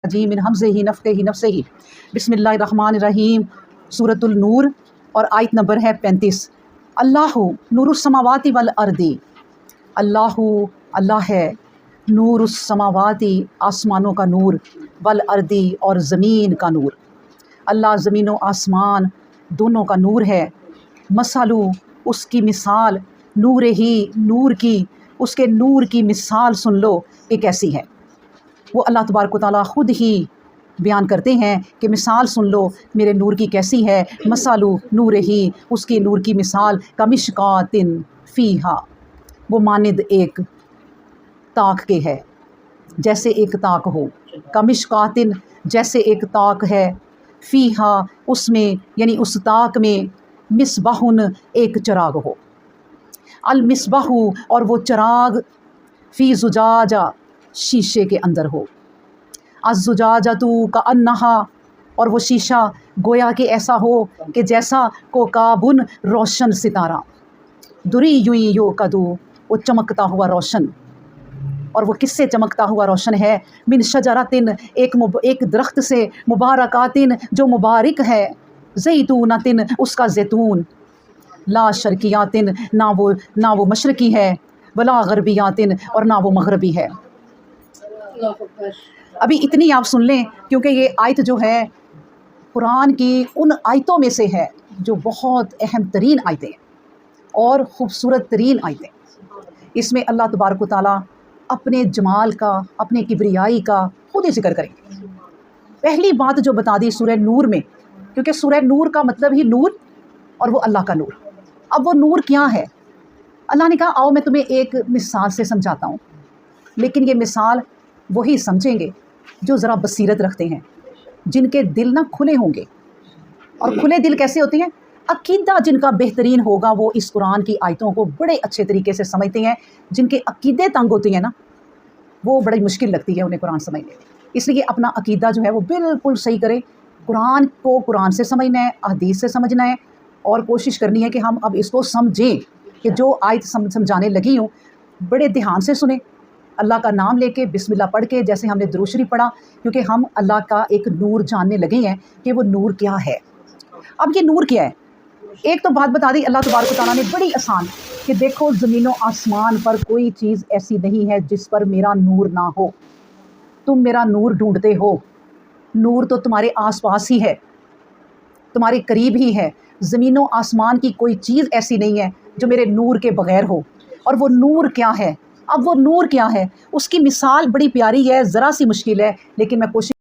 जी मिन हमज़िही नफ़्ख़िही नफ़्सिही बिस्मिल्लाहिर्रहमानिर्रहीम। सूरतुल नूर और आयत नंबर है 35। अल्लाहु नूरुस समावाति वल अर्दी, अल्लाहु अल्लाह है, नूरुस समावाति आसमानों का नूर, वल अर्दी और ज़मीन का नूर। अल्लाह ज़मीन व आसमान दोनों का नूर है। मसलू उसकी मिसाल, नूर ही नूर की, उसके नूर की मिसाल सुन लो कि कैसी है। वो अल्लाह तबारक व तआला ख़ुद ही बयान करते हैं कि मिसाल सुन लो मेरे नूर की कैसी है। मसालू नूर ही, उसकी नूर की मिसाल कमिश्कातिन फ़ीहा, वो मानिद एक ताक के है, जैसे एक ताक हो। कमिश्कातिन जैसे एक ताक है, फ़ीहा उसमें यानी उस ताक में, मिसबाहुन एक चराग हो। अल मिसबाहु और वो चराग, फ़ी ज़ुजाजा शीशे के अंदर हो। अज़्ज़ुजाजतु कअन्नहा और वो शीशा गोया कि ऐसा हो कि जैसा कोकाबुन रोशन सितारा, दुरी युई यो कदू वो चमकता हुआ रोशन। और वो किससे चमकता हुआ रोशन है? मिन शजरतिन एक दरख्त से, मुबारकातिन जो मुबारक है, ज़ैतूनतिन उसका ज़ैतून, ला शर्कियातिन ना वो मशरकी है, वला गरबियातिन और ना वो मगरबी है। अभी इतनी आप सुन लें, क्योंकि ये आयत जो है कुरान की उन आयतों में से है जो बहुत अहम तरीन आयतें हैं और ख़ूबसूरत तरीन आयतें। इसमें अल्लाह तबारक व तआला अपने जमाल का, अपने किब्रियाई का खुद ही जिक्र करेंगे। पहली बात जो बता दी सूरह नूर में, क्योंकि सूरह नूर का मतलब ही नूर और वो अल्लाह का नूर। अब वो नूर क्या है? अल्लाह ने कहा आओ मैं तुम्हें एक मिसाल से समझाता हूँ, लेकिन ये मिसाल वही समझेंगे जो ज़रा बसीरत रखते हैं, जिनके दिल ना खुले होंगे। और खुले दिल कैसे होते हैं? अकीदा जिनका बेहतरीन होगा वो इस कुरान की आयतों को बड़े अच्छे तरीके से समझते हैं। जिनके अकीदे तंग होती हैं ना, वो बड़ी मुश्किल लगती है उन्हें कुरान समझने में। इसलिए अपना अकीदा जो है वो बिल्कुल सही करें। कुरान को कुरान से समझना है, हदीस से समझना है, और कोशिश करनी है कि हम अब इसको समझें कि जो आयत समझाने लगी हूँ बड़े ध्यान से सुने, अल्लाह का नाम लेके बिस्मिल्लाह पढ़ के, जैसे हमने दुरूद शरीफ पढ़ा, क्योंकि हम अल्लाह का एक नूर जानने लगे हैं कि वो नूर क्या है। अब ये नूर क्या है? एक तो बात बता दी अल्लाह तबारक व तआला ने बड़ी आसान कि देखो ज़मीन व आसमान पर कोई चीज़ ऐसी नहीं है जिस पर मेरा नूर ना हो। तुम मेरा नूर ढूंढते हो, नूर तो तुम्हारे आसपास ही है, तुम्हारे करीब ही है। ज़मीन व आसमान की कोई चीज़ ऐसी नहीं है जो मेरे नूर के बग़ैर हो। और वो नूर क्या है? अब वो नूर क्या है उसकी मिसाल बड़ी प्यारी है, ज़रा सी मुश्किल है, लेकिन मैं कोशिश